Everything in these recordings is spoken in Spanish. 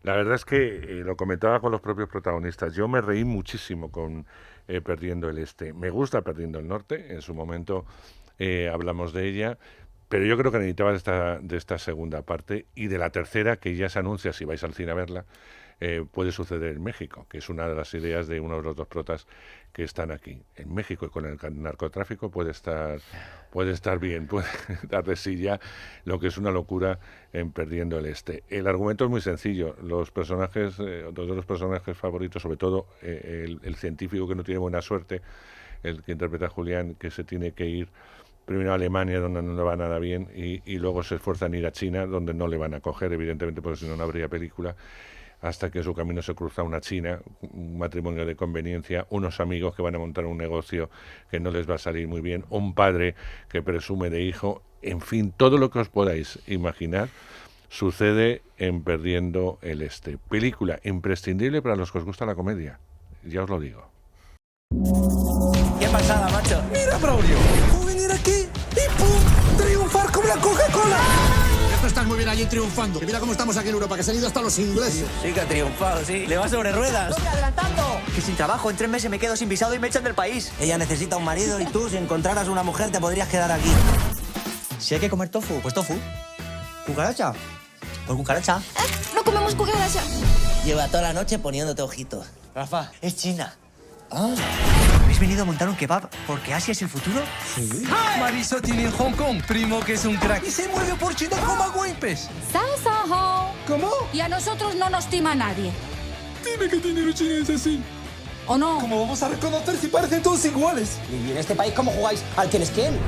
La verdad es que lo comentaba con los propios protagonistas. Yo me reí muchísimo con Perdiendo el Este. Me gusta Perdiendo el Norte. En su momento hablamos de ella. Pero yo creo que necesitaba de esta segunda parte y de la tercera, que ya se anuncia si vais al cine a verla, puede suceder en México, que es una de las ideas de uno de los dos protas que están aquí. En México y con el narcotráfico puede estar bien, puede dar de sí ya lo que es una locura en Perdiendo el Este. El argumento es muy sencillo. Los personajes, dos de los personajes favoritos, sobre todo el científico que no tiene buena suerte, el que interpreta a Julián, que se tiene que ir primero a Alemania, donde no le va nada bien, y luego se esfuerza en ir a China, donde no le van a coger, evidentemente, porque si no, no habría película, hasta que en su camino se cruza una china, un matrimonio de conveniencia, unos amigos que van a montar un negocio que no les va a salir muy bien, un padre que presume de hijo, en fin, todo lo que os podáis imaginar sucede en Perdiendo el Este. Película imprescindible para los que os gusta la comedia, ya os lo digo. ¿Qué pasada, macho? Mira, Braulio, puedo venir aquí y ¡pum! Triunfar como la Coca-Cola. Tú estás muy bien allí triunfando. Y mira cómo estamos aquí en Europa, que se han ido hasta los ingleses. Sí que ha triunfado, sí. Le va sobre ruedas. ¡Estoy adelantando! Que sin trabajo, en 3 meses me quedo sin visado y me echan del país. Ella necesita un marido y tú, si encontraras una mujer, te podrías quedar aquí. Si hay que comer tofu, pues tofu. ¿Cucaracha? Pues cucaracha. No comemos cucaracha. Lleva toda la noche poniéndote ojitos. Rafa, es China. ¿Habéis venido a montar un kebab porque Asia es el futuro? Sí. Mariso tiene en Hong Kong, primo que es un crack. Y se mueve por China como agüipes. ¡Sansaho! ¿Cómo? Y a nosotros no nos tima nadie. Dime que dinero chino es así. ¿O no? ¿Cómo vamos a reconocer si parecen todos iguales? ¿Y en este país cómo jugáis al quién es quién?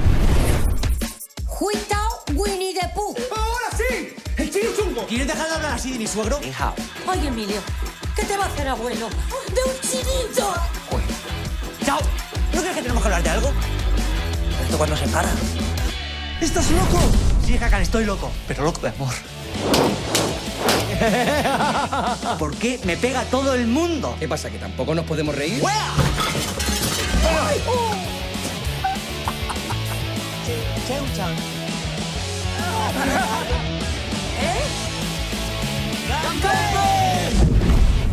Juitao Winnie the Pooh. ¡Ahora sí! ¡El chino chungo! ¿Quieres dejar de hablar así de mi suegro? Hija. Oye, Emilio, ¿qué te va a hacer abuelo? ¡De un chinito! ¡Chao! ¿No crees que tenemos que hablar de algo? ¿Esto cuándo se para? ¿Estás loco? Sí, Hakan, estoy loco. Pero loco de amor. ¿Por qué me pega todo el mundo? ¿Qué pasa, que tampoco nos podemos reír? ¡Fuera! Cheu-chan.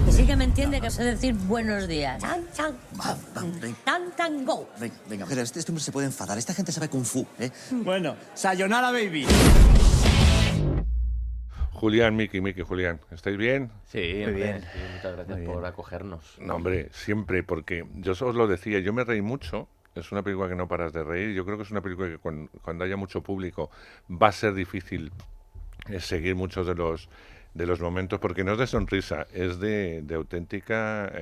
Sí que me entiende que sé decir buenos días. Chan, chan. Tan, tan, go. Venga, pero este hombre se puede enfadar. Esta gente sabe kung fu, ¿eh? Bueno, sayonara, baby. Julián, Miki, Julián, ¿estáis bien? Sí, Muy bien. sí, muchas gracias por acogernos. No, hombre, siempre, porque yo os lo decía, yo me reí mucho, es una película que no paras de reír, yo creo que es una película que cuando haya mucho público va a ser difícil seguir muchos de los momentos, porque no es de sonrisa, es de auténtica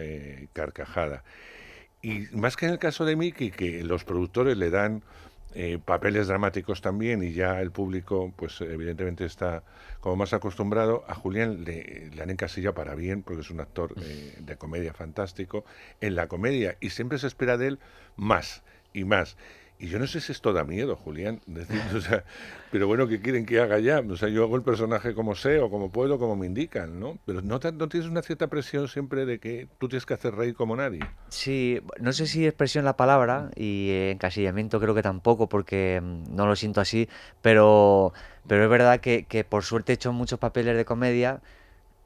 carcajada. Y más que en el caso de Mickey, que los productores le dan papeles dramáticos también y ya el público, pues evidentemente está como más acostumbrado, a Julián le han encasillado para bien, porque es un actor de comedia fantástico, en la comedia, y siempre se espera de él más y más. Y yo no sé si esto da miedo, Julián, decir, o sea, pero bueno, ¿qué quieren que haga ya? O sea, yo hago el personaje como sé o como puedo, como me indican, ¿no? Pero no tienes una cierta presión siempre de que tú tienes que hacer reír como nadie. Sí, no sé si expresión la palabra y encasillamiento creo que tampoco porque no lo siento así, pero es verdad que por suerte he hecho muchos papeles de comedia.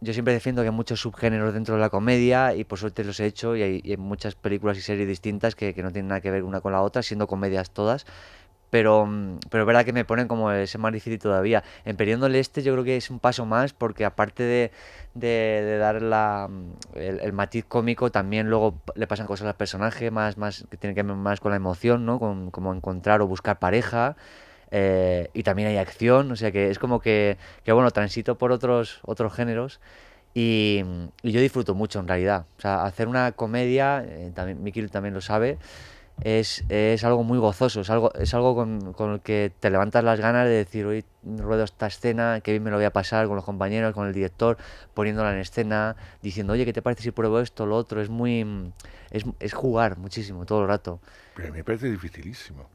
Yo siempre defiendo que hay muchos subgéneros dentro de la comedia y por suerte los he hecho y hay muchas películas y series distintas que no tienen nada que ver una con la otra, siendo comedias todas. Pero es verdad que me ponen como ese más difícil todavía. En Perdiendo el Este yo creo que es un paso más porque aparte de dar el matiz cómico, también luego le pasan cosas al personaje más que tienen que ver más con la emoción, ¿no? Con como encontrar o buscar pareja. Y también hay acción, o sea que es como que bueno, transito por otros géneros y yo disfruto mucho en realidad. O sea, hacer una comedia, también Miki también lo sabe, es algo muy gozoso, es algo con el que te levantas las ganas de decir, hoy ruedo esta escena, qué bien me lo voy a pasar con los compañeros, con el director, poniéndola en escena, diciendo, oye, ¿qué te parece si pruebo esto, lo otro? Es jugar muchísimo todo el rato. Pero a mí me parece dificilísimo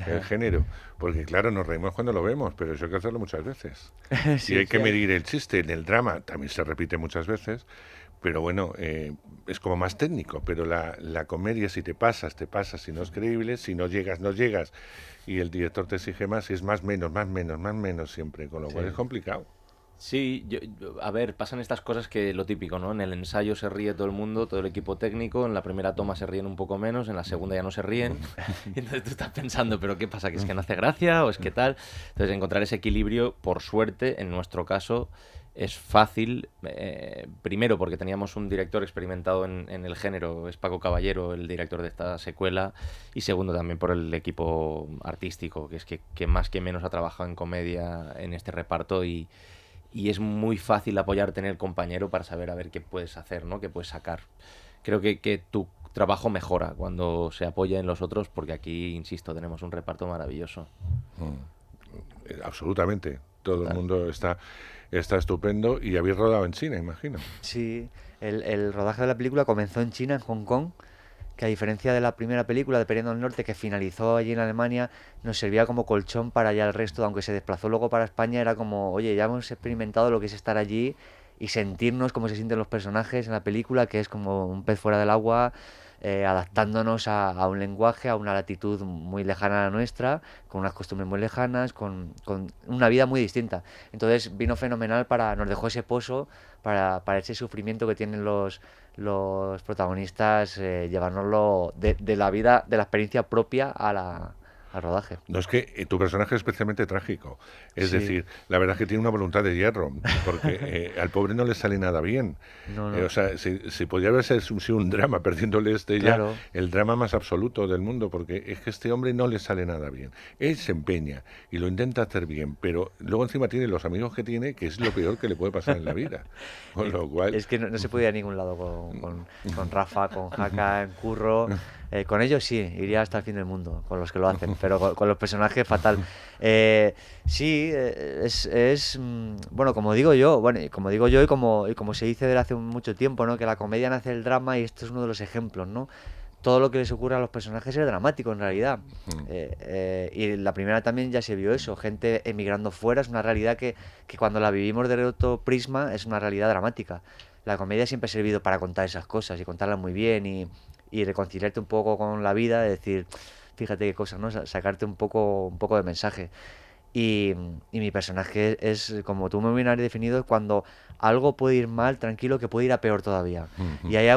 el género, porque claro, nos reímos cuando lo vemos, pero eso hay que hacerlo muchas veces. Sí, Y hay que sí. medir el chiste. En el drama también se repite muchas veces, pero bueno, es como más técnico. Pero la comedia, si te pasas, si no es creíble, si no llegas, no llegas, y el director te exige más, y es más, menos, más, menos, más, menos siempre, con lo cual es complicado. Sí, a ver, pasan estas cosas que lo típico, ¿no? En el ensayo se ríe todo el mundo, todo el equipo técnico, en la primera toma se ríen un poco menos, en la segunda ya no se ríen, y entonces tú estás pensando, ¿pero qué pasa? ¿Que es que no hace gracia o es que tal? Entonces encontrar ese equilibrio, por suerte, en nuestro caso, es fácil, primero porque teníamos un director experimentado en el género, es Paco Caballero, el director de esta secuela, y segundo también por el equipo artístico, que es que más que menos ha trabajado en comedia en este reparto y es muy fácil apoyarte en el compañero para saber a ver qué puedes hacer, ¿no? Qué puedes sacar. Creo que tu trabajo mejora cuando se apoya en los otros, porque aquí, insisto, tenemos un reparto maravilloso. Absolutamente. Todo Total. el mundo está estupendo y habéis rodado en China, imagino. Sí, el rodaje de la película comenzó en China, en Hong Kong, que a diferencia de la primera película de Perdiendo el Norte, que finalizó allí en Alemania, nos servía como colchón para ya el resto, aunque se desplazó luego para España, era como, oye, ya hemos experimentado lo que es estar allí y sentirnos cómo se sienten los personajes en la película, que es como un pez fuera del agua, adaptándonos a un lenguaje, a una latitud muy lejana a la nuestra, con unas costumbres muy lejanas, con una vida muy distinta. Entonces vino fenomenal nos dejó ese pozo para ese sufrimiento que tienen los protagonistas, llevárnoslo de la vida, de la experiencia propia al rodaje. No, es que tu personaje es especialmente trágico. Es Sí. decir, la verdad es que tiene una voluntad de hierro, porque al pobre no le sale nada bien. No, no. O sea, si podría haberse sido un drama, perdiéndole Claro. el drama más absoluto del mundo, porque es que este hombre no le sale nada bien. Él se empeña y lo intenta hacer bien, pero luego encima tiene los amigos que tiene, que es lo peor que le puede pasar en la vida. Con lo cual... Es que no se puede ir a ningún lado con Rafa, con Jaca, en Curro. Con ellos sí, iría hasta el fin del mundo, con los que lo hacen, pero con los personajes fatal. Sí, bueno, como digo yo, y como se dice desde hace mucho tiempo, ¿no? Que la comedia nace del drama y esto es uno de los ejemplos, ¿no? Todo lo que les ocurre a los personajes es dramático en realidad. Y en la primera también ya se vio eso, gente emigrando fuera, es una realidad que cuando la vivimos desde otro prisma es una realidad dramática. La comedia siempre ha servido para contar esas cosas y contarlas muy bien y reconciliarte un poco con la vida, de decir, fíjate qué cosa, ¿no? Sacarte un poco de mensaje. Y mi personaje es, como tú me hubieras definido, cuando algo puede ir mal, tranquilo, que puede ir a peor todavía. Y hay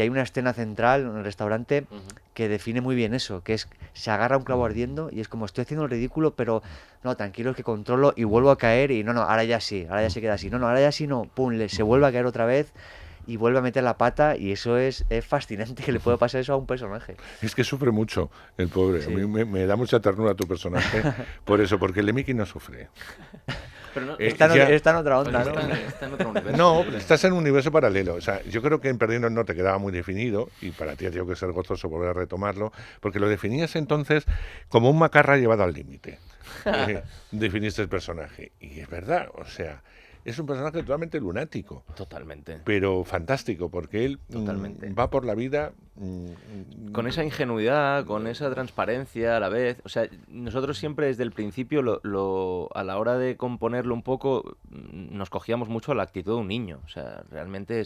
una escena central en el restaurante que define muy bien eso, que es, se agarra un clavo ardiendo y es como, estoy haciendo el ridículo, pero no, tranquilo, es que controlo y vuelvo a caer y no, ahora ya sí, ahora ya se queda así, no, ahora ya sí no, pum, se vuelve a caer otra vez y vuelve a meter la pata y eso es fascinante que le pueda pasar eso a un personaje. Es que sufre mucho el pobre. Sí. A mí me da mucha ternura tu personaje por eso, porque el de Mickey no sufre. Pero no, Está en otra onda, ¿no? está en otro universo. No, estás en un universo paralelo. O sea, yo creo que en Perdiendo el Norte quedaba muy definido y para ti ha tenido que ser gozoso volver a retomarlo, porque lo definías entonces como un macarra llevado al límite. Definiste el personaje. Y es verdad, o sea, es un personaje totalmente lunático, Totalmente. pero fantástico, porque él Totalmente. va por la vida Con esa ingenuidad, con esa transparencia a la vez. O sea, nosotros siempre desde el principio, a la hora de componerlo un poco, nos cogíamos mucho a la actitud de un niño. O sea, realmente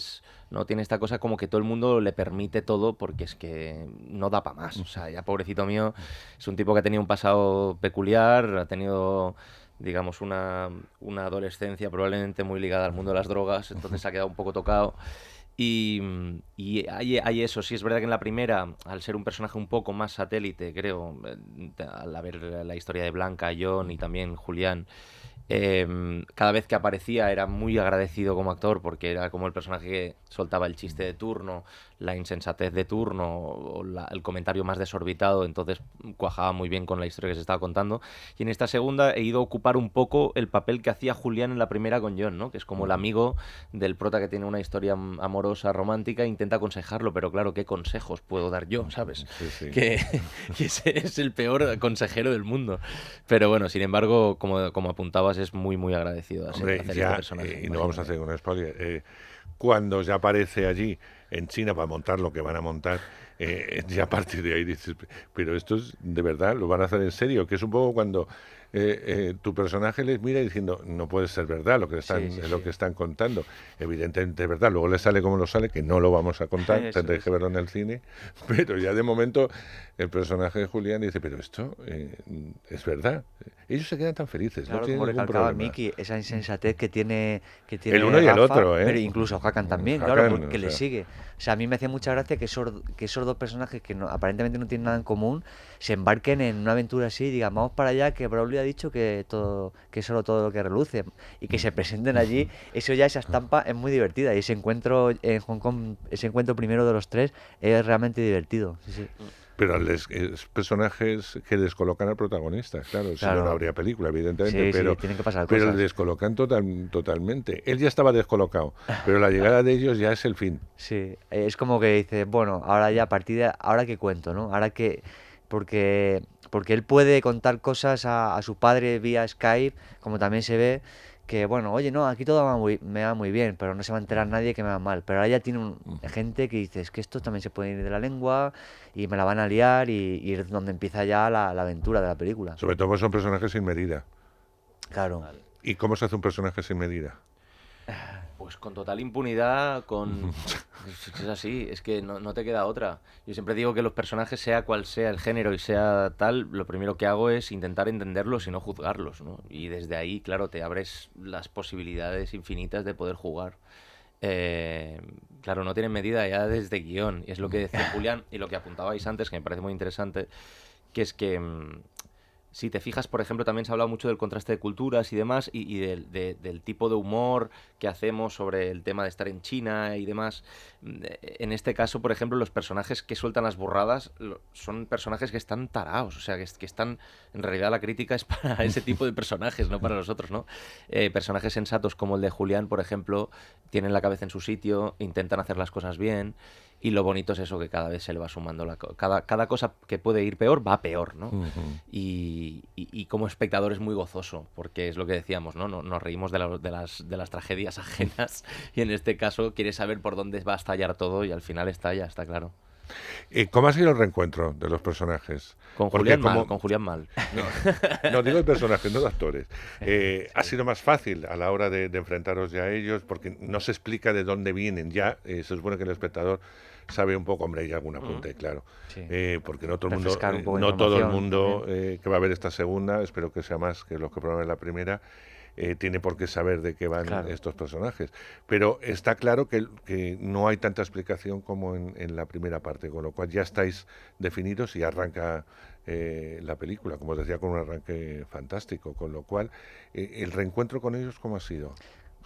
no tiene esta cosa como que todo el mundo le permite todo porque es que no da para más. O sea, ya pobrecito mío, es un tipo que ha tenido un pasado peculiar, ha tenido, digamos, una adolescencia probablemente muy ligada al mundo de las drogas, entonces se ha quedado un poco tocado. Y hay eso, sí es verdad que en la primera, al ser un personaje un poco más satélite, creo, al ver la historia de Blanca, John y también Julián, cada vez que aparecía era muy agradecido como actor porque era como el personaje que soltaba el chiste de turno, la insensatez de turno o el comentario más desorbitado, entonces cuajaba muy bien con la historia que se estaba contando. Y en esta segunda he ido a ocupar un poco el papel que hacía Julián en la primera con John, ¿no? Que es como el amigo del prota que tiene una historia amorosa, romántica, e intenta aconsejarlo, pero claro, ¿qué consejos puedo dar yo, sabes? Sí, sí. Que ese es el peor consejero del mundo. Pero bueno, sin embargo, como apuntabas, es muy, muy agradecido a Hombre, hacer ya, este personaje. y no vamos a hacer un spoiler. Cuando ya aparece allí en China para montar lo que van a montar, ya a partir de ahí dices, pero esto es de verdad, lo van a hacer en serio, que es un poco cuando tu personaje les mira diciendo, no puede ser verdad lo que están contando. Evidentemente es verdad, luego le sale como lo sale, que no lo vamos a contar, tendréis que verlo en el cine, pero ya de momento el personaje de Julián dice, pero esto es verdad. Ellos se quedan tan felices, Claro, no tienen como ningún recalcaba problema. Miki, esa insensatez que tiene El uno y el Rafa, otro, pero incluso Hakan también, Hakan, claro, porque o le sea. sigue. O sea, a mí me hacía mucha gracia que esos dos personajes que aparentemente no tienen nada en común se embarquen en una aventura así y digan, vamos para allá, que Braulio ha dicho que es solo todo lo que reluce, y que se presenten allí. Eso ya, esa estampa es muy divertida, y ese encuentro en Hong Kong, ese encuentro primero de los tres, es realmente divertido. Sí, sí. Pero es personajes que descolocan al protagonista, claro, si no, no habría película, evidentemente, Sí, pero, sí, tienen que pasar pero cosas. le descolocan totalmente. Él ya estaba descolocado, pero la llegada de ellos ya es el fin. Sí, es como que dice, bueno, ahora ya a partir de ahora que cuento, ¿no? Ahora que porque él puede contar cosas a su padre vía Skype, como también se ve que, bueno, oye, no, aquí todo me va muy bien, pero no se va a enterar nadie que me va mal. Pero ahora ya tiene gente que dice, es que esto también se puede ir de la lengua y me la van a liar, y es donde empieza ya la aventura de la película. Sobre todo son personajes sin medida. Claro. ¿Y cómo se hace un personaje sin medida? Pues con total impunidad, es así, es que no te queda otra. Yo siempre digo que los personajes, sea cual sea el género y sea tal, lo primero que hago es intentar entenderlos y no juzgarlos, ¿no? Y desde ahí, claro, te abres las posibilidades infinitas de poder jugar. Claro, no tienen medida ya desde guión, y es lo que decía Julián y lo que apuntabais antes, que me parece muy interesante, que es que... si te fijas, por ejemplo, también se ha hablado mucho del contraste de culturas y demás, y del tipo de humor que hacemos sobre el tema de estar en China y demás. En este caso, por ejemplo, los personajes que sueltan las burradas son personajes que están taraos, o sea, que están... En realidad la crítica es para ese tipo de personajes, no para nosotros, ¿no? Personajes sensatos como el de Julián, por ejemplo, tienen la cabeza en su sitio, intentan hacer las cosas bien. Y lo bonito es eso, que cada vez se le va sumando cada cosa que puede ir peor, va peor, ¿no? Y como espectador es muy gozoso, porque es lo que decíamos, ¿no? Nos reímos de las tragedias ajenas, y en este caso quieres saber por dónde va a estallar todo, y al final estalla, está claro. ¿Cómo ha sido el reencuentro de los personajes? Con Porque Julián mal. No, digo el personaje, no de actores. Ha sido más fácil a la hora de enfrentaros ya a ellos, porque no se explica de dónde vienen ya. Se supone que el espectador sabe un poco, hombre, hay algún apunte, claro. Sí. Porque no todo el mundo, Refrescar un poco de no todo el información mundo que va a ver esta segunda, espero que sea más que los que probaron la primera, tiene por qué saber de qué van estos personajes. Pero está claro que no hay tanta explicación como en la primera parte, con lo cual ya estáis definidos y arranca la película, como os decía, con un arranque fantástico, con lo cual el reencuentro con ellos, ¿cómo ha sido?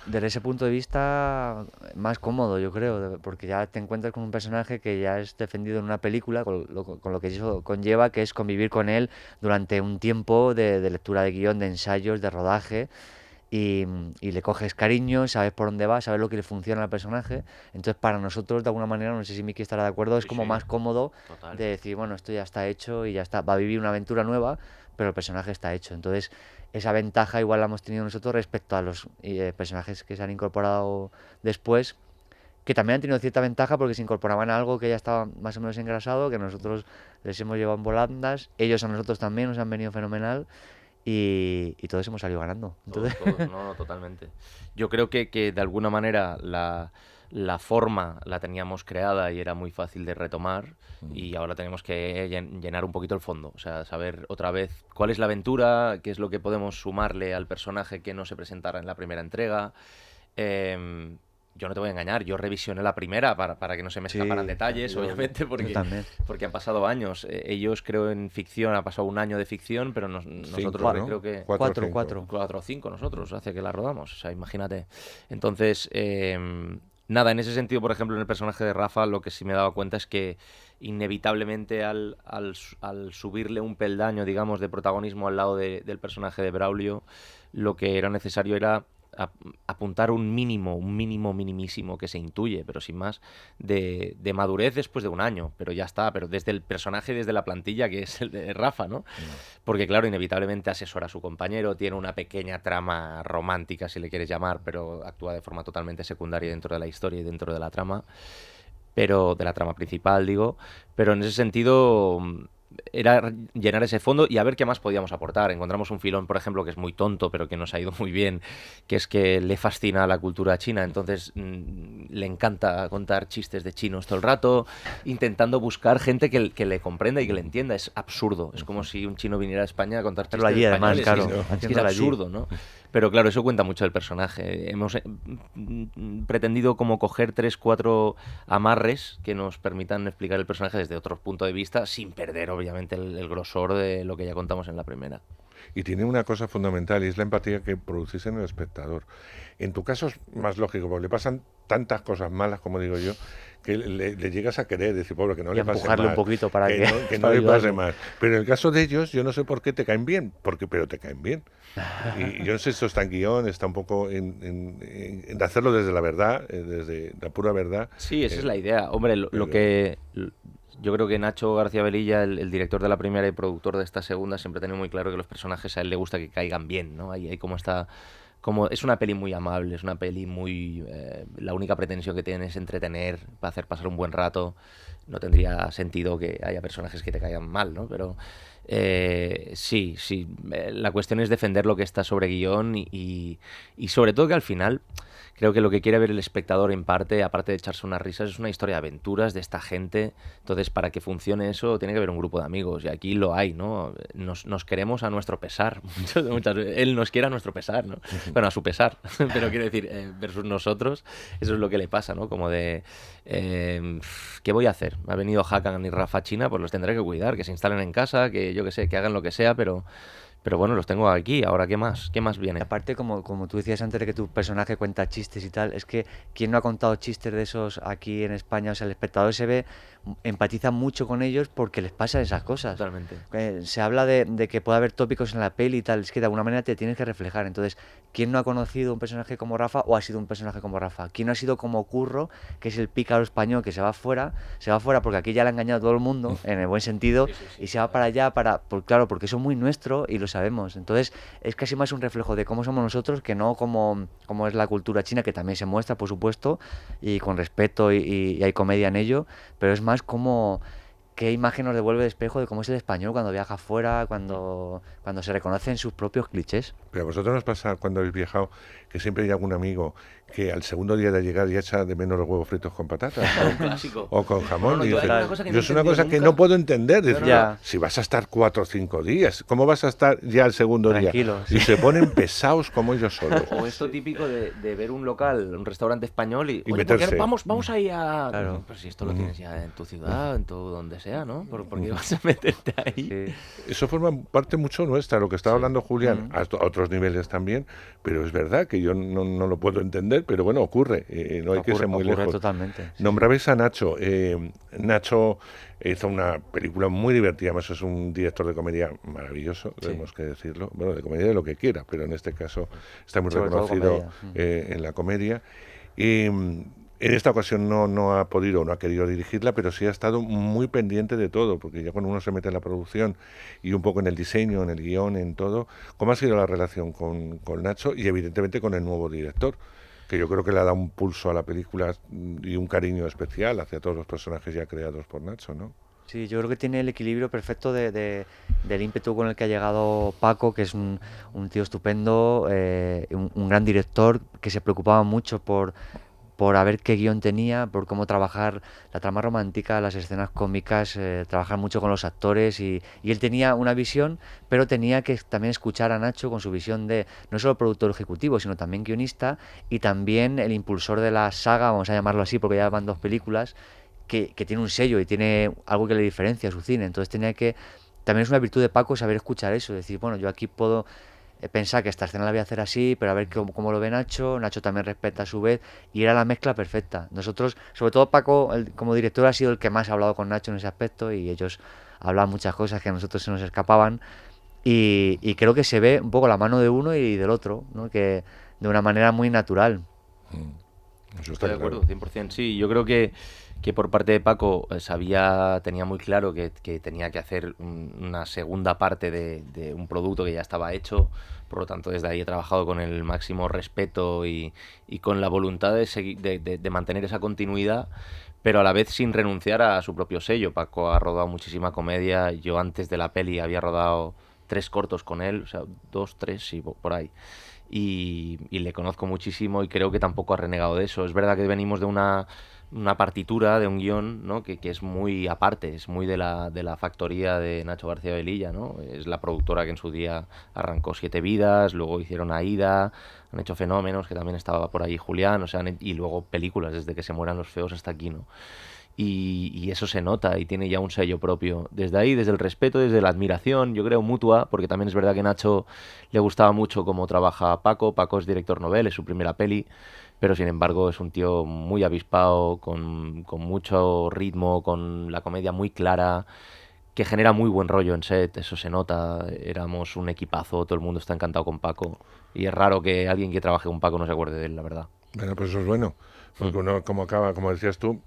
Desde ese punto de vista, más cómodo, yo creo, porque ya te encuentras con un personaje que ya es defendido en una película, con lo que eso conlleva, que es convivir con él durante un tiempo de lectura de guión, de ensayos, de rodaje, y le coges cariño, sabes por dónde va, sabes lo que le funciona al personaje. Entonces, para nosotros, de alguna manera, no sé si Miki estará de acuerdo, es como más cómodo de decir, bueno, esto ya está hecho y ya está, va a vivir una aventura nueva, pero el personaje está hecho. Entonces, esa ventaja igual la hemos tenido nosotros respecto a los personajes que se han incorporado después, que también han tenido cierta ventaja porque se incorporaban a algo que ya estaba más o menos engrasado, que nosotros les hemos llevado en volandas, ellos a nosotros también nos han venido fenomenal, y todos hemos salido ganando. Entonces... Todos, no, totalmente. Yo creo que de alguna manera la forma la teníamos creada y era muy fácil de retomar, y ahora tenemos que llenar un poquito el fondo, o sea, saber otra vez cuál es la aventura, qué es lo que podemos sumarle al personaje que no se presentara en la primera entrega. Yo no te voy a engañar, yo revisioné la primera para que no se me escaparan detalles, obviamente, porque han pasado años. Ellos, creo, en ficción, ha pasado un año de ficción, pero nosotros creo que... 4 o 5 nosotros, hace que la rodamos, o sea, imagínate. Entonces, nada, en ese sentido, por ejemplo, en el personaje de Rafa, lo que sí me he dado cuenta es que inevitablemente al subirle un peldaño, digamos, de protagonismo al lado del personaje de Braulio, lo que era necesario era apuntar un mínimo minimísimo que se intuye, pero sin más, de madurez después de un año, pero ya está, pero desde el personaje, desde la plantilla, que es el de Rafa, ¿no? Porque claro, inevitablemente asesora a su compañero, tiene una pequeña trama romántica, si le quieres llamar, pero actúa de forma totalmente secundaria dentro de la historia y dentro de la trama. pero de la trama principal, digo, pero en ese sentido era llenar ese fondo y a ver qué más podíamos aportar. Encontramos un filón, por ejemplo, que es muy tonto, pero que nos ha ido muy bien, que es que le fascina la cultura china, entonces le encanta contar chistes de chinos todo el rato, intentando buscar gente que le comprenda y que le entienda. Es absurdo, es como si un chino viniera a España a contar chistes Pero allí, además, españoles. claro, Es que es haciéndolo allí. absurdo, ¿no? Pero claro, eso cuenta mucho del personaje. Hemos pretendido como coger 3-4 amarres que nos permitan explicar el personaje desde otro punto de vista, sin perder obviamente el grosor de lo que ya contamos en la primera. Y tiene una cosa fundamental, y es la empatía que producís en el espectador. En tu caso es más lógico, porque le pasan tantas cosas malas, como digo yo, que le llegas a querer, decir, pobre, que no Y le pase empujarle mal, un poquito para que que no para le pase ayudarle. mal. Pero en el caso de ellos, yo no sé por qué te caen bien, pero te caen bien. Y yo no sé si esto está en guión, está un poco en hacerlo desde la verdad, desde la pura verdad. Sí, esa es la idea. Hombre, yo creo que Nacho García Velilla, el director de la primera y productor de esta segunda, siempre ha tenido muy claro que los personajes a él le gusta que caigan bien, ¿no? Ahí como está, como es una peli muy amable, es una peli muy, la única pretensión que tiene es entretener, para hacer pasar un buen rato. No tendría sentido que haya personajes que te caigan mal, ¿no? Pero sí, la cuestión es defender lo que está sobre guión y sobre todo que al final creo que lo que quiere ver el espectador en parte, aparte de echarse unas risas, es una historia de aventuras de esta gente. Entonces, para que funcione eso, tiene que haber un grupo de amigos. Y aquí lo hay, ¿no? Nos queremos a nuestro pesar. Muchas veces. Él nos quiere a nuestro pesar, ¿no? Bueno, a su pesar. Pero quiero decir, versus nosotros, eso es lo que le pasa, ¿no? Como de, ¿qué voy a hacer? Ha venido Hakan y Rafa a China, pues los tendré que cuidar, que se instalen en casa, que yo qué sé, que hagan lo que sea, pero bueno, los tengo aquí. Ahora, ¿qué más? ¿Qué más viene? Y aparte, como tú decías antes de que tu personaje cuenta chistes y tal, es que ¿quién no ha contado chistes de esos aquí en España? O sea, el espectador empatiza mucho con ellos porque les pasan esas cosas. Totalmente. Se habla de que puede haber tópicos en la peli y tal, es que de alguna manera te tienes que reflejar. Entonces, ¿quién no ha conocido un personaje como Rafa o ha sido un personaje como Rafa? ¿Quién no ha sido como Curro, que es el pícaro español que se va fuera porque aquí ya le ha engañado a todo el mundo, en el buen sentido, y se va para allá, claro, porque eso es muy nuestro y lo sabemos. Entonces, es casi más un reflejo de cómo somos nosotros que no como es la cultura china, que también se muestra, por supuesto, y con respeto y hay comedia en ello, pero es más como qué imagen nos devuelve de espejo de cómo es el español cuando viaja afuera, cuando se reconocen sus propios clichés. Pero a vosotros nos pasa cuando habéis viajado que siempre hay algún amigo que al segundo día de llegar ya echa de menos los huevos fritos con patatas Clásico. o con jamón. No, Y yo dice, hay una cosa que no yo es una he entendido cosa que nunca. no puedo entender. Dice, Ya. si vas a estar 4 o 5 días, ¿cómo vas a estar ya el segundo día? Tranquilos. Y se ponen pesados como ellos solos. O esto típico de ver un local, un restaurante español y Y oye, ¿por qué meterse. vamos ahí a... Claro. Pues si esto lo tienes ya en tu ciudad, en tu donde sea, ¿no? ¿Por qué vas a meterte ahí? Sí. Eso forma parte mucho nuestra, lo que estaba hablando Julián, a otros niveles también, pero es verdad que yo no lo puedo entender, pero bueno, ocurre, no hay que ser muy Ocurre lejos. totalmente. Sí. Nombrabais a Nacho. Nacho hizo una película muy divertida, además es un director de comedia maravilloso, tenemos que decirlo. Bueno, de comedia de lo que quiera, pero en este caso está muy Sobre todo reconocido en la comedia. Y en esta ocasión no ha podido o no ha querido dirigirla, pero sí ha estado muy pendiente de todo, porque ya cuando uno se mete en la producción y un poco en el diseño, en el guión, en todo, ¿cómo ha sido la relación con Nacho y evidentemente con el nuevo director? Que yo creo que le ha dado un pulso a la película y un cariño especial hacia todos los personajes ya creados por Nacho, ¿no? Sí, yo creo que tiene el equilibrio perfecto del ímpetu con el que ha llegado Paco, que es un tío estupendo, un gran director que se preocupaba mucho por a ver qué guión tenía, por cómo trabajar la trama romántica, las escenas cómicas, trabajar mucho con los actores y él tenía una visión, pero tenía que también escuchar a Nacho con su visión de no solo productor ejecutivo, sino también guionista y también el impulsor de la saga, vamos a llamarlo así, porque ya van 2 películas, que tiene un sello y tiene algo que le diferencia a su cine. Entonces también es una virtud de Paco saber escuchar eso, decir, bueno, yo aquí puedo pensar que esta escena la voy a hacer así, pero a ver cómo lo ve Nacho también respeta a su vez, y era la mezcla perfecta. Nosotros, sobre todo Paco, como director, ha sido el que más ha hablado con Nacho en ese aspecto, y ellos hablaban muchas cosas que a nosotros se nos escapaban, y creo que se ve un poco la mano de uno y del otro, ¿no? Que de una manera muy natural. Eso está Estoy de claro. acuerdo, 100%. Sí, yo creo que por parte de Paco tenía muy claro que tenía que hacer una segunda parte de un producto que ya estaba hecho. Por lo tanto, desde ahí he trabajado con el máximo respeto y con la voluntad de mantener esa continuidad, pero a la vez sin renunciar a su propio sello. Paco ha rodado muchísima comedia. Yo antes de la peli había rodado 3 cortos con él, o sea, 2, 3, sí, por ahí. Y le conozco muchísimo y creo que tampoco ha renegado de eso. Es verdad que venimos de una partitura, de un guión, ¿no? que es muy aparte, es muy de la factoría de Nacho García Velilla, ¿no? Es la productora que en su día arrancó 7 vidas, luego hicieron Aída, han hecho Fenómenos, que también estaba por ahí Julián, o sea, y luego películas, desde Que se mueran los feos hasta aquí, ¿no? Y eso se nota y tiene ya un sello propio. Desde ahí, desde el respeto, desde la admiración, yo creo mutua, porque también es verdad que Nacho le gustaba mucho cómo trabaja Paco. Paco es director novel, es su primera peli, pero sin embargo es un tío muy avispado, con mucho ritmo, con la comedia muy clara, que genera muy buen rollo en set, eso se nota. Éramos un equipazo, todo el mundo está encantado con Paco. Y es raro que alguien que trabaje con Paco no se acuerde de él, la verdad. Bueno, pues eso es bueno. Porque uno, como decías tú,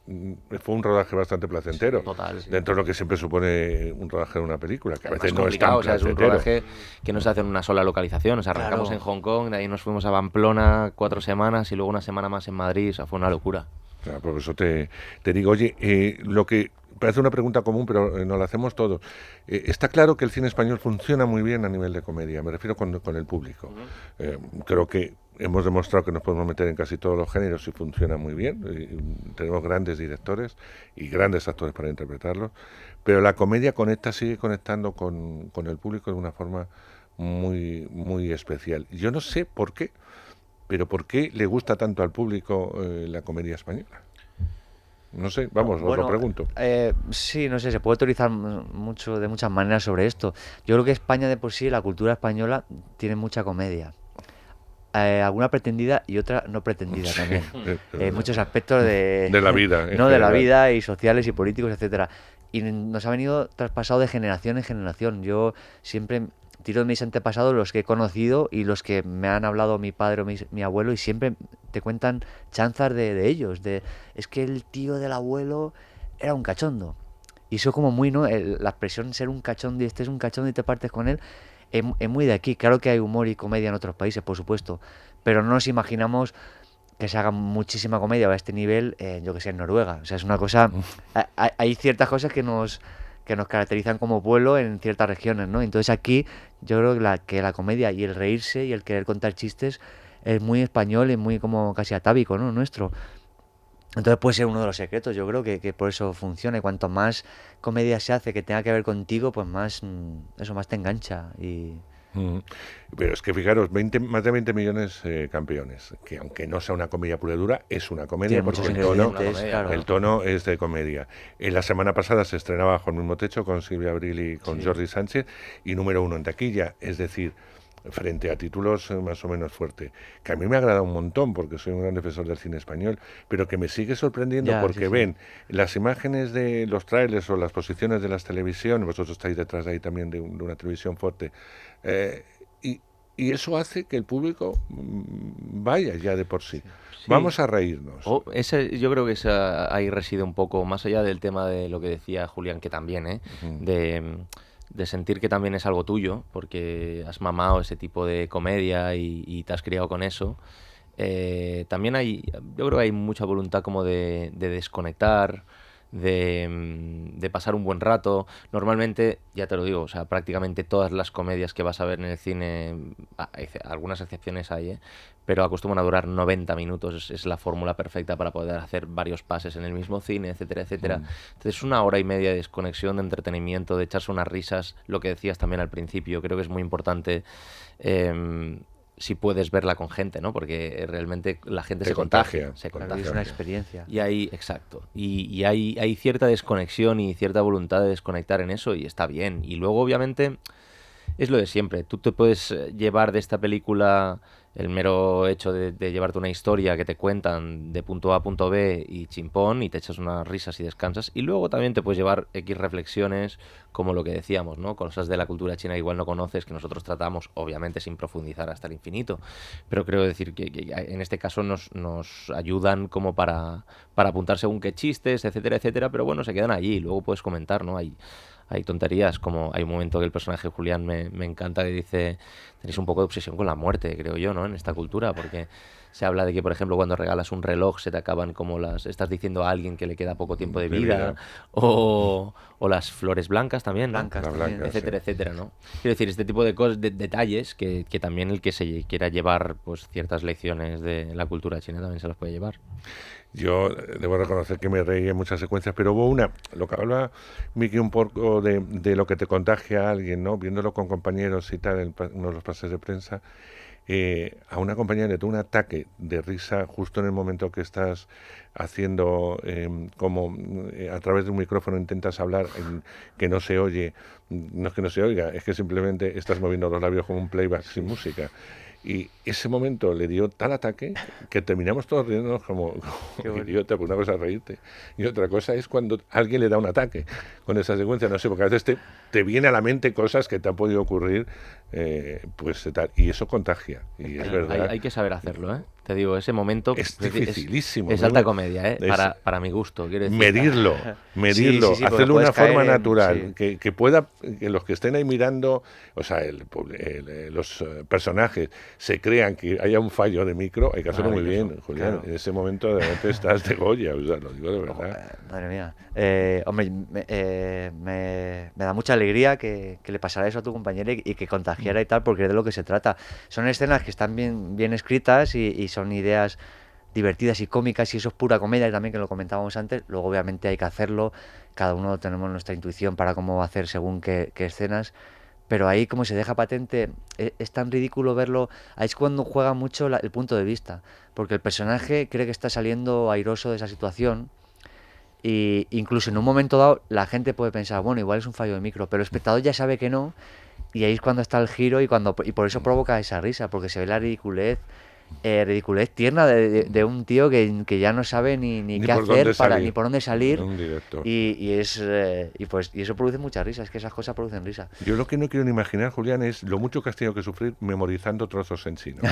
fue un rodaje bastante placentero. Sí, total, sí. Dentro de lo que siempre supone un rodaje de una película, que a veces no es complicado, tan o sea, es un placentero. rodaje que no se hace en una sola localización. O sea, arrancamos Claro. en Hong Kong, de ahí nos fuimos a Pamplona 4 semanas y luego una semana más en Madrid. O sea, fue una locura. O sea, por eso te digo, oye, lo que parece una pregunta común, pero nos la hacemos todos. Está claro que el cine español funciona muy bien a nivel de comedia, me refiero con el público. Creo que hemos demostrado que nos podemos meter en casi todos los géneros y funciona muy bien. Tenemos grandes directores y grandes actores para interpretarlos, pero la comedia sigue conectando con el público de una forma muy, muy especial. Yo no sé por qué, pero ¿por qué le gusta tanto al público la comedia española? No sé, vamos, os lo pregunto. Sí, no sé, se puede teorizar mucho de muchas maneras sobre esto. Yo creo que España de por sí, la cultura española, tiene mucha comedia. Alguna pretendida y otra no pretendida también. Muchos aspectos de la vida, en no de la general. vida y sociales y políticos, etcétera. Y nos ha venido traspasado de generación en generación. Yo siempre tiro de mis antepasados, los que he conocido y los que me han hablado mi padre o mi abuelo, y siempre te cuentan chanzas de ellos. Es que el tío del abuelo era un cachondo. Y eso como muy, ¿no? La expresión ser un cachondo y este es un cachondo y te partes con él, es muy de aquí. Claro que hay humor y comedia en otros países, por supuesto, pero no nos imaginamos que se haga muchísima comedia a este nivel, yo que sé, en Noruega. O sea, es una cosa... Hay ciertas cosas que nos caracterizan como pueblo en ciertas regiones, ¿no? Entonces aquí yo creo que la comedia y el reírse y el querer contar chistes es muy español y muy como casi atávico, ¿no? Nuestro. Entonces puede ser uno de los secretos, yo creo que por eso funciona. Y cuanto más comedia se hace que tenga que ver contigo, pues más más te engancha. Pero es que fijaros, más de 20 millones campeones, que aunque no sea una comedia pura y dura, es una comedia, Tiene porque muchos el tono, ingredientes, claro. el tono es de comedia. La semana pasada se estrenaba Bajo el mismo techo con Silvia Abril y con Jordi Sánchez, y número 1 en taquilla, es decir, frente a títulos más o menos fuertes, que a mí me ha agradado un montón porque soy un gran defensor del cine español, pero que me sigue sorprendiendo Ya, porque sí, sí. ven las imágenes de los trailers o las posiciones de las televisiones, vosotros estáis detrás de ahí también de una televisión fuerte, y eso hace que el público vaya ya de por sí. Vamos a reírnos. Yo creo que ahí reside un poco, más allá del tema de lo que decía Julián, que también, de sentir que también es algo tuyo, porque has mamado ese tipo de comedia y te has criado con eso. También yo creo que hay mucha voluntad como de desconectar, de pasar un buen rato. Normalmente, ya te lo digo, o sea, prácticamente todas las comedias que vas a ver en el cine, algunas excepciones hay, pero acostumbran a durar 90 minutos, es la fórmula perfecta para poder hacer varios pases en el mismo cine, etcétera, etcétera. Entonces, 1 hora y media de desconexión, de entretenimiento, de echarse unas risas, lo que decías también al principio, creo que es muy importante. Si puedes verla con gente, ¿no? Porque realmente la gente se contagia. Se Claro, contagia. es una experiencia. Y exacto. Y hay cierta desconexión y cierta voluntad de desconectar en eso y está bien. Y luego, obviamente, es lo de siempre. Tú te puedes llevar de esta película el mero hecho de llevarte una historia que te cuentan de punto A a punto B y chimpón, y te echas unas risas y descansas. Y luego también te puedes llevar X reflexiones, como lo que decíamos, ¿no? Cosas de la cultura china que igual no conoces, que nosotros tratamos, obviamente sin profundizar hasta el infinito. Pero creo decir que en este caso nos ayudan como para apuntar según qué chistes, etcétera, etcétera. Pero bueno, se quedan allí y luego puedes comentar, ¿no? Hay hay tonterías, como hay un momento que el personaje de Julián me encanta, que dice, tenéis un poco de obsesión con la muerte, creo yo, ¿no? En esta cultura, porque se habla de que, por ejemplo, cuando regalas un reloj se te acaban como estás diciendo a alguien que le queda poco tiempo de vida, o las flores blancas también, ¿no? Blancas Las también. blancas, Etcétera, etcétera, ¿no? Quiero decir, este tipo de cosas, detalles que también el que se quiera llevar pues ciertas lecciones de la cultura china también se las puede llevar. Yo debo reconocer que me reí en muchas secuencias, pero hubo una, lo que habla Miki un poco de lo que te contagia a alguien, ¿no? Viéndolo con compañeros y tal, en uno de los pases de prensa, a una compañera le tuvo un ataque de risa justo en el momento que estás haciendo a través de un micrófono intentas hablar que no se oye, no es que no se oiga, es que simplemente estás moviendo los labios como un playback sin música. Y ese momento le dio tal ataque que terminamos todos riéndonos como idiota, pues una cosa es reírte y otra cosa es cuando alguien le da un ataque con esa secuencia, no sé, porque a veces te viene a la mente cosas que te han podido ocurrir, pues tal, y eso contagia, y es verdad. Hay que saber hacerlo, ¿eh? Te digo, ese momento Es dificilísimo. es alta comedia, ¿eh? Es- para mi gusto, quiero decir. Medirlo, Sí, porque hacerlo de puedes una forma caer en- natural, sí. que pueda, que los que estén ahí mirando, o sea, los personajes se crean que haya un fallo de micro, hay que hacerlo muy bien, Julián. claro. En ese momento de repente estás de Goya, o sea, lo digo de verdad. Madre mía. Hombre, me da mucha alegría que le pasara eso a tu compañera y que contagiara y tal, porque es de lo que se trata. Son escenas que están bien escritas y son ideas divertidas y cómicas, y eso es pura comedia, y también que lo comentábamos antes. Luego obviamente hay que hacerlo, cada uno tenemos nuestra intuición para cómo hacer según qué escenas, pero ahí como se deja patente, es tan ridículo verlo. Ahí es cuando juega mucho el punto de vista, porque el personaje cree que está saliendo airoso de esa situación, y incluso en un momento dado la gente puede pensar, bueno, igual es un fallo de micro, pero el espectador ya sabe que no, y ahí es cuando está el giro, y por eso provoca esa risa, porque se ve la ridiculez tierna de un tío que ya no sabe ni qué por hacer dónde salir. ni por dónde salir, Un director. y eso produce mucha risa. Es que esas cosas producen risa. Yo lo que no quiero ni imaginar, Julián, es lo mucho que has tenido que sufrir memorizando trozos en chino.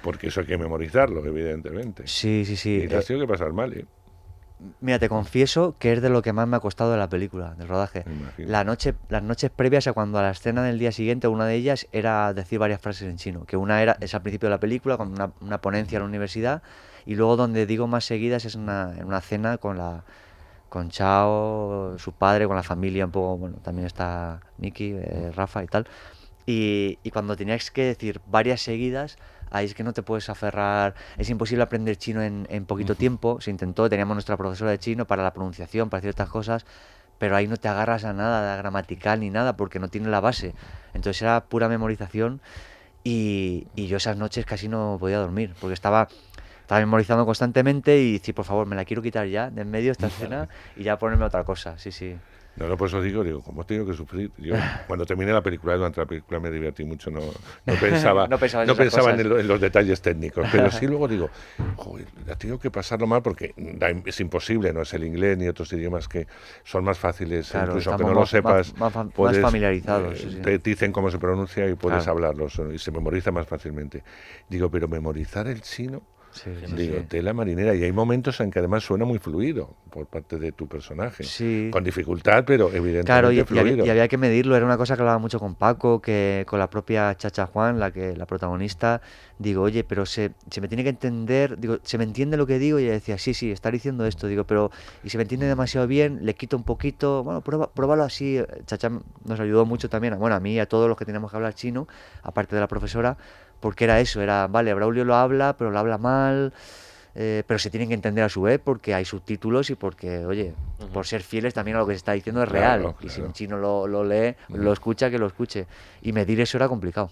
Porque eso hay que memorizarlo, evidentemente. Sí. Y te has tenido que pasar mal, ¿eh? Mira, te confieso que es de lo que más me ha costado de la película, del rodaje. Me imagino. Las noches previas a cuando a la escena del día siguiente, una de ellas era decir varias frases en chino. Que una es al principio de la película, con una ponencia en la universidad, y luego donde digo más seguidas es en una cena con Chao, su padre, con la familia un poco, bueno, también está Miki, Rafa y tal. Y cuando tenías que decir varias seguidas, ahí es que no te puedes aferrar. Es imposible aprender chino en poquito tiempo. Se intentó, teníamos nuestra profesora de chino para la pronunciación, para ciertas cosas, pero ahí no te agarras a nada de gramatical ni nada porque no tiene la base. Entonces era pura memorización, y yo esas noches casi no podía dormir porque estaba memorizando constantemente y decir, por favor, me la quiero quitar ya de en medio esta escena y ya ponerme otra cosa. Sí. No, por eso digo, como he tenido que sufrir. Yo, cuando terminé la película, durante la película me divertí mucho, no pensaba, No pensaba en no esas pensaba cosas. en los detalles técnicos, pero sí luego digo, joder, ha tenido que pasarlo mal porque es imposible, no es el inglés ni otros idiomas que son más fáciles, Claro, incluso aunque estamos no lo más sepas, puedes, familiarizados, sí. te dicen cómo se pronuncia y puedes Claro. hablarlos y se memoriza más fácilmente. Digo, pero memorizar el chino, Sí. digo, tela marinera, y hay momentos en que además suena muy fluido por parte de tu personaje. Sí. Con dificultad, pero evidentemente Claro, y fluido. había que medirlo. Era una cosa que hablaba mucho con Paco, que con la propia Chacha Juan, la protagonista. Digo, oye, pero se me tiene que entender, digo, ¿se me entiende lo que digo? Y ella decía, sí, está diciendo esto. Digo, pero y se me entiende demasiado bien, le quito un poquito. Bueno, pruébalo así. Chacha nos ayudó mucho también, a mí y a todos los que teníamos que hablar chino, aparte de la profesora, porque era eso, vale, Braulio lo habla, pero lo habla mal, pero se tienen que entender a su vez porque hay subtítulos y porque, oye, por ser fieles también a lo que se está diciendo es real. Claro, Y si claro. un chino lo lee, lo escucha, que lo escuche. Y medir eso era complicado.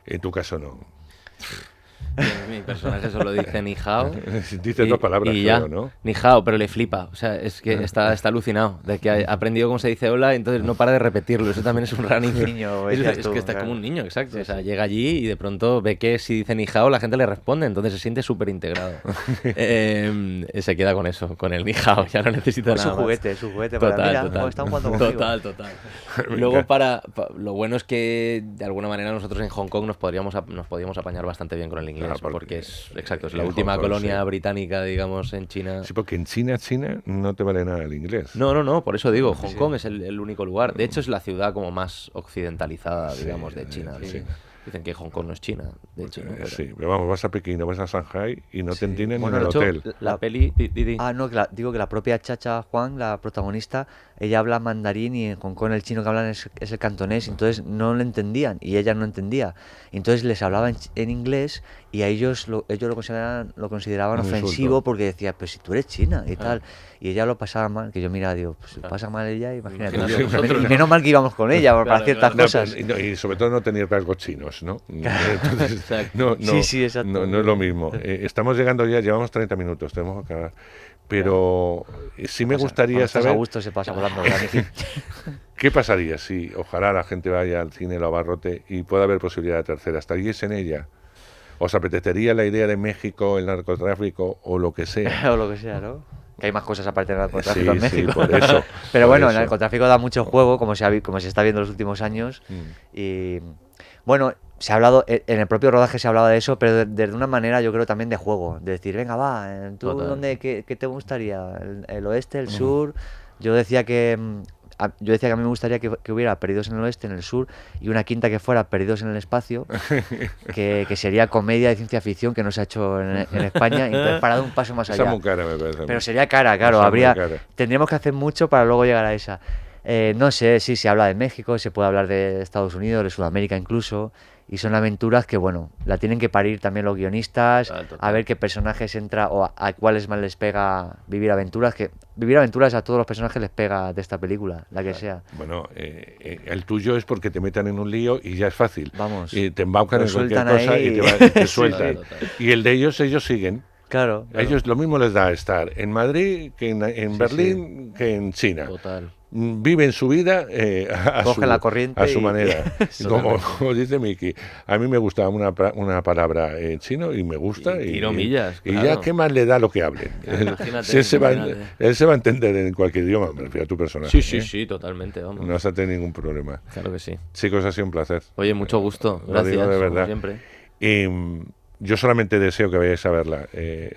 En tu caso no. Mi personaje solo dice ni hao. Dices dos palabras, y ya, creo, ¿no? ni hao, pero le flipa. O sea, es que está alucinado de que ha aprendido cómo se dice hola, y entonces no para de repetirlo. Eso también es un running. Niño, es decías tú, que está claro. como un niño, exacto. O sea, llega allí y de pronto ve que si dice ni hao, la gente le responde. Entonces se siente súper integrado. Se queda con eso, con el ni hao. Ya no necesita Es nada su más. juguete, para mira, cómo están jugando conmigo. Total. Y luego lo bueno es que de alguna manera nosotros en Hong Kong nos podíamos apañar bastante bien con el inglés. eso, porque es la en última Hong Kong, colonia sí. británica, digamos, en China. Sí, porque en China no te vale nada el inglés. No, por eso digo, Hong Kong es el único lugar. De hecho, es la ciudad como más occidentalizada, digamos, de China. sí. Dicen que Hong Kong no es China, de hecho, ¿no? Pero- Sí, pero vamos, vas a Pekín o vas a Shanghai y no te entienden Bueno, en el De hecho, hotel. la peli... di. Ah, no, digo que la propia Chacha Huang, la protagonista, ella habla mandarín y en Hong Kong el chino que hablan es el cantonés, entonces no le entendían y ella no entendía. Entonces les hablaba en inglés y a ellos lo consideraban Un ofensivo insulto. porque decía, pues si tú eres china y tal. Y ella lo pasaba mal, que yo miraba, digo, pues si lo pasa mal ella, imagínate. Imagínate yo. nosotros. Y menos mal que íbamos con ella para Claro, ciertas No, cosas. y sobre todo no tenía rasgos chinos, ¿no? Entonces, Exacto. Sí, exacto. no es lo mismo. Estamos llegando ya, llevamos 30 minutos, tenemos que acabar. Pero sí me Cuando gustaría estás a saber gusto se pasa volando, ¿verdad? qué pasaría si ojalá la gente vaya al cine, lo abarrote y pueda haber posibilidad de tercera. ¿Estaríais en ella? ¿Os apetecería la idea de México, el narcotráfico o lo que sea? O lo que sea, ¿no? Que hay más cosas aparte del narcotráfico Sí, en sí, México. por eso, Pero por bueno, el eso. narcotráfico da mucho juego, como se está viendo en los últimos años. Y bueno, se ha hablado, en el propio rodaje se hablaba de eso, pero desde una manera yo creo también de juego. De decir, venga, va, ¿tú Total. qué te gustaría? ¿El oeste, el sur? Yo decía que a mí me gustaría que hubiera Perdidos en el Oeste, en el sur, y una quinta que fuera Perdidos en el Espacio, que sería comedia de ciencia ficción que no se ha hecho en España, y entonces para dar un paso más Esa allá. muy cara me parece. a mí. Pero sería cara, claro, Esa muy cara. tendríamos que hacer mucho para luego llegar a esa. No sé, sí, se habla de México, se puede hablar de Estados Unidos, de Sudamérica incluso, y son aventuras que, bueno, la tienen que parir también los guionistas, Total. a ver qué personajes entra o a cuáles más les pega vivir aventuras, que vivir aventuras a todos los personajes les pega de esta película, la que sea. Bueno, el tuyo es porque te metan en un lío y ya es fácil. Vamos, Y te embaucan lo en cualquier sueltan cosa ahí y y- te Sí, sueltan. total. Y el de ellos siguen. Claro. A ellos lo mismo les da estar en Madrid que en Berlín que en China. Total. Viven su vida Cogen la corriente a su y- manera. Como dice Miki, a mí me gusta una palabra en chino y me gusta. Y tiro millas, y ya, claro. ¿qué más le da lo que hablen? Imagínate, Si él se imagínate. va a entender en cualquier idioma, me refiero a tu personaje. Sí, totalmente, vamos. No vas a tener ningún problema. Claro que sí. Chicos, ha sido un placer. Oye, mucho gusto. Lo Gracias, digo de como verdad. siempre. Yo solamente deseo que vayáis a verla,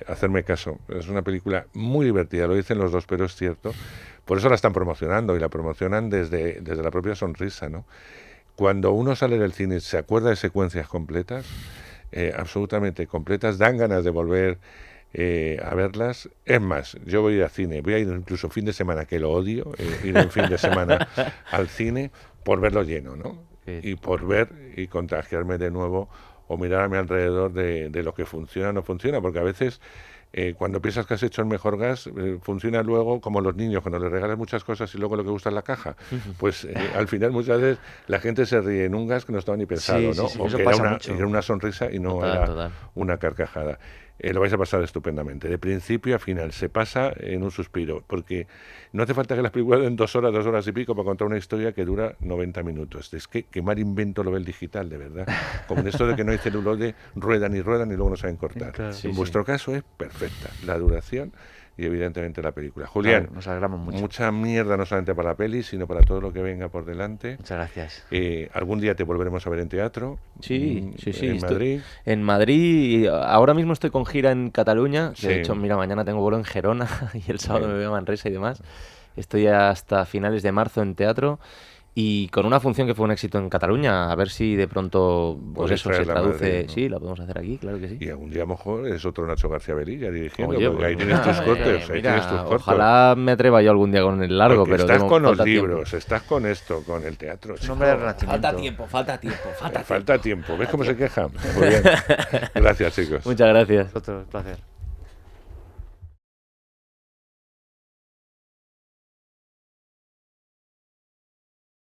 hacerme caso. Es una película muy divertida, lo dicen los dos, pero es cierto. Por eso la están promocionando y la promocionan desde la propia sonrisa, ¿no? Cuando uno sale del cine y se acuerda de secuencias completas, absolutamente completas, dan ganas de volver a verlas. Es más, yo voy a ir al cine, voy a ir incluso fin de semana, que lo odio, ir un fin de semana al cine por verlo lleno, ¿no? Sí. Y por ver y contagiarme de nuevo o mirar a mi alrededor de lo que funciona o no funciona, porque a veces cuando piensas que has hecho el mejor gas, funciona luego como los niños, cuando les regalas muchas cosas y luego lo que gusta es la caja. Pues al final muchas veces la gente se ríe en un gas que no estaba ni pensado, Sí, ¿no? sí, O eso que pasa mucho. era una sonrisa y no Total, era total. una carcajada. Lo vais a pasar estupendamente. De principio a final, se pasa en un suspiro, porque no hace falta que las películas den 2 horas y pico para contar una historia que dura 90 minutos. Es que mal invento lo ve el digital, de verdad. Como en esto de que no hay celuloide, ruedan y luego no saben cortar. Claro. Sí, En sí. vuestro caso es perfecta la duración y evidentemente la película. Julián, Claro, nos alegramos mucho. mucha mierda no solamente para la peli, sino para todo lo que venga por delante. Muchas gracias. Algún día te volveremos a ver en teatro. Sí. En estoy- Madrid. En Madrid, ahora mismo estoy con gira en Cataluña. Sí. De hecho, mira, mañana tengo vuelo en Gerona y el sábado Sí. me voy a Manresa y demás. Estoy hasta finales de marzo en teatro y con una función que fue un éxito en Cataluña. A ver si de pronto, pues Podéis eso se traerla a traduce. Madrid, ¿no? Sí, la podemos hacer aquí, claro que sí. Y algún día a lo mejor es otro Nacho García Velilla dirigiendo, Oye, porque pues ahí tienes mira, tus cortes, ahí mira, tienes tus cortes. ojalá me atreva yo algún día con el largo, Porque pero estás tengo- con los falta tiempo. libros, estás con esto, con el teatro. Un chico. hombre del renacimiento. Falta tiempo. ¿Ves cómo se queja? Muy bien. Gracias, chicos. Muchas gracias. Otro placer.